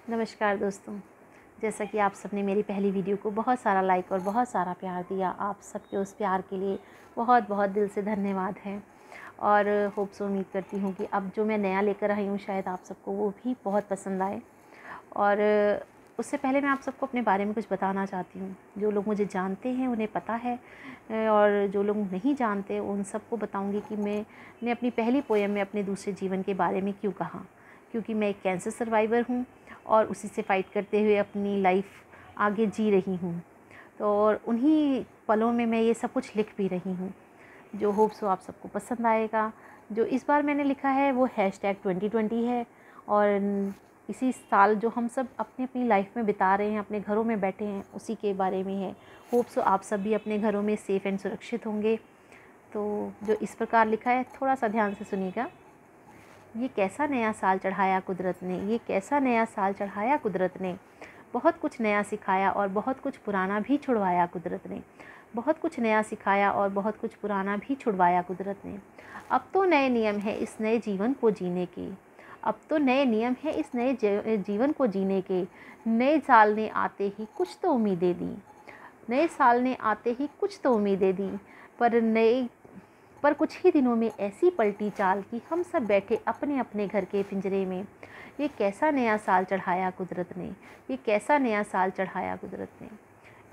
नमस्कार दोस्तों। जैसा कि आप सबने मेरी पहली वीडियो को बहुत सारा लाइक और बहुत सारा प्यार दिया, आप सबके उस प्यार के लिए बहुत बहुत दिल से धन्यवाद है। और उम्मीद करती हूँ कि अब जो मैं नया लेकर आई हूँ शायद आप सबको वो भी बहुत पसंद आए। और उससे पहले मैं आप सबको अपने बारे में कुछ बताना चाहती हूँ। जो लोग मुझे जानते हैं उन्हें पता है, और जो लोग नहीं जानते उन सबको बताऊँगी कि मैंने अपनी पहली पोएम में अपने दूसरे जीवन के बारे में क्यों कहा। क्योंकि मैं एक कैंसर सर्वाइवर हूँ और उसी से फ़ाइट करते हुए अपनी लाइफ आगे जी रही हूँ। तो और उन्हीं पलों में मैं ये सब कुछ लिख भी रही हूँ, जो होप्स आप सबको पसंद आएगा। जो इस बार मैंने लिखा है वो #2020 है, और इसी साल जो हम सब अपनी अपनी लाइफ में बिता रहे हैं, अपने घरों में बैठे हैं, उसी के बारे में है। होप्स आप सब भी अपने घरों में सेफ़ एंड सुरक्षित होंगे। तो जो इस प्रकार लिखा है, थोड़ा सा ध्यान से सुनिएगा। ये कैसा नया साल चढ़ाया कुदरत ने, ये कैसा नया साल चढ़ाया कुदरत ने। बहुत कुछ नया सिखाया और बहुत कुछ पुराना भी छुड़वाया कुदरत ने। बहुत कुछ नया सिखाया और बहुत कुछ पुराना भी छुड़वाया कुदरत ने। अब तो नए नियम है इस नए जीवन को जीने के। अब तो नए नियम है इस नए जीवन को जीने के। नए साल ने आते ही कुछ तो उम्मीदें दी। नए साल ने आते ही कुछ तो उम्मीदें दी। पर कुछ ही दिनों में ऐसी पलटी चाल कि हम सब बैठे अपने अपने घर के पिंजरे में। ये कैसा नया साल चढ़ाया कुदरत ने, ये कैसा नया साल चढ़ाया कुदरत ने।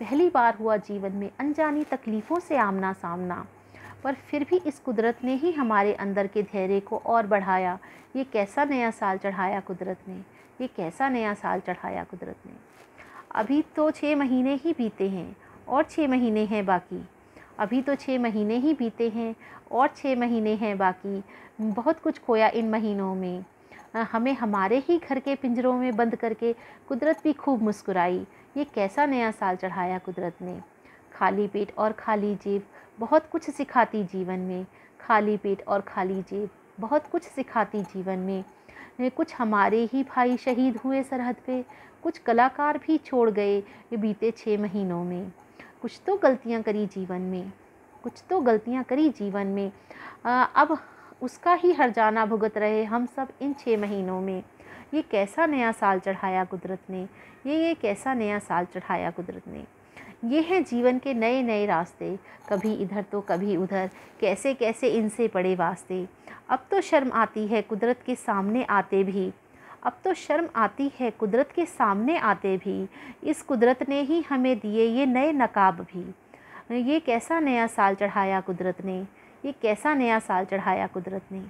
पहली बार हुआ जीवन में अनजानी तकलीफ़ों से आमना सामना, पर फिर भी इस कुदरत ने ही हमारे अंदर के धैर्य को और बढ़ाया। ये कैसा नया साल चढ़ाया कुदरत ने, ये कैसा नया साल चढ़ाया कुदरत ने। अभी तो 6 महीने ही बीते हैं और 6 महीने हैं बाकी। अभी तो 6 महीने ही बीते हैं और 6 महीने हैं बाकी। बहुत कुछ खोया इन महीनों में। हमें हमारे ही घर के पिंजरों में बंद करके कुदरत भी खूब मुस्कुराई। ये कैसा नया साल चढ़ाया कुदरत ने। खाली पेट और खाली जेब बहुत कुछ सिखाती जीवन में। खाली पेट और खाली जेब बहुत कुछ सिखाती जीवन में। कुछ हमारे ही भाई शहीद हुए सरहद पे, कुछ कलाकार भी छोड़ गए ये बीते 6 महीनों में। कुछ तो गलतियां करी जीवन में, कुछ तो गलतियां करी जीवन में। अब उसका ही हर्जाना भुगत रहे हम सब इन 6 महीनों में। ये कैसा नया साल चढ़ाया कुदरत ने, ये कैसा नया साल चढ़ाया कुदरत ने। ये हैं जीवन के नए नए रास्ते, कभी इधर तो कभी उधर, कैसे कैसे इनसे पड़े वास्ते। अब तो शर्म आती है कुदरत के सामने आते भी। अब तो शर्म आती है कुदरत के सामने आते भी। इस कुदरत ने ही हमें दिए ये नए नकाब भी। ये कैसा नया साल चढ़ाया कुदरत ने, ये कैसा नया साल चढ़ाया कुदरत ने।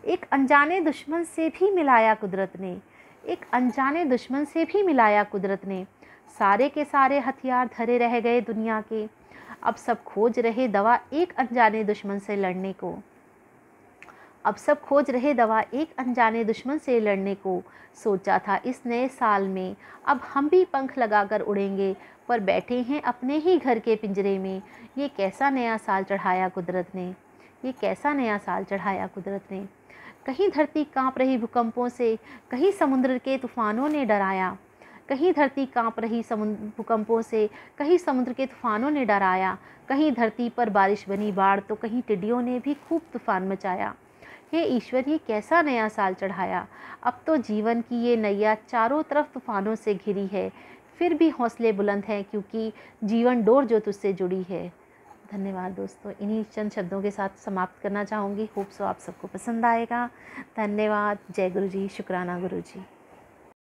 एक अनजाने दुश्मन से भी मिलाया कुदरत ने, एक अनजाने दुश्मन से भी मिलाया कुदरत ने। सारे के सारे हथियार धरे रह गए दुनिया के। अब सब खोज रहे दवा एक अनजाने दुश्मन से लड़ने को। अब सब खोज रहे दवा एक अनजाने दुश्मन से लड़ने को। सोचा था इस नए साल में अब हम भी पंख लगाकर उड़ेंगे, पर बैठे हैं अपने ही घर के पिंजरे में। ये कैसा नया साल चढ़ाया कुदरत ने, ये कैसा नया साल चढ़ाया कुदरत ने। कहीं धरती कांप रही भूकंपों से, कहीं समुद्र के तूफानों ने डराया। कहीं धरती कांप रही भूकंपों से, कहीं समुद्र के तूफानों ने डराया। कहीं धरती पर बारिश बनी बाढ़ तो कहीं टिड्डियों ने भी खूब तूफान मचाया। हे ईश्वर ये कैसा नया साल चढ़ाया। अब तो जीवन की ये नैया चारों तरफ तूफानों से घिरी है, फिर भी हौसले बुलंद हैं क्योंकि जीवन डोर जो तुझसे जुड़ी है। धन्यवाद दोस्तों। इन्हीं चंद शब्दों के साथ समाप्त करना चाहूँगी। होप सो आप सबको पसंद आएगा। धन्यवाद। जय गुरु जी। शुक्राना गुरु जी।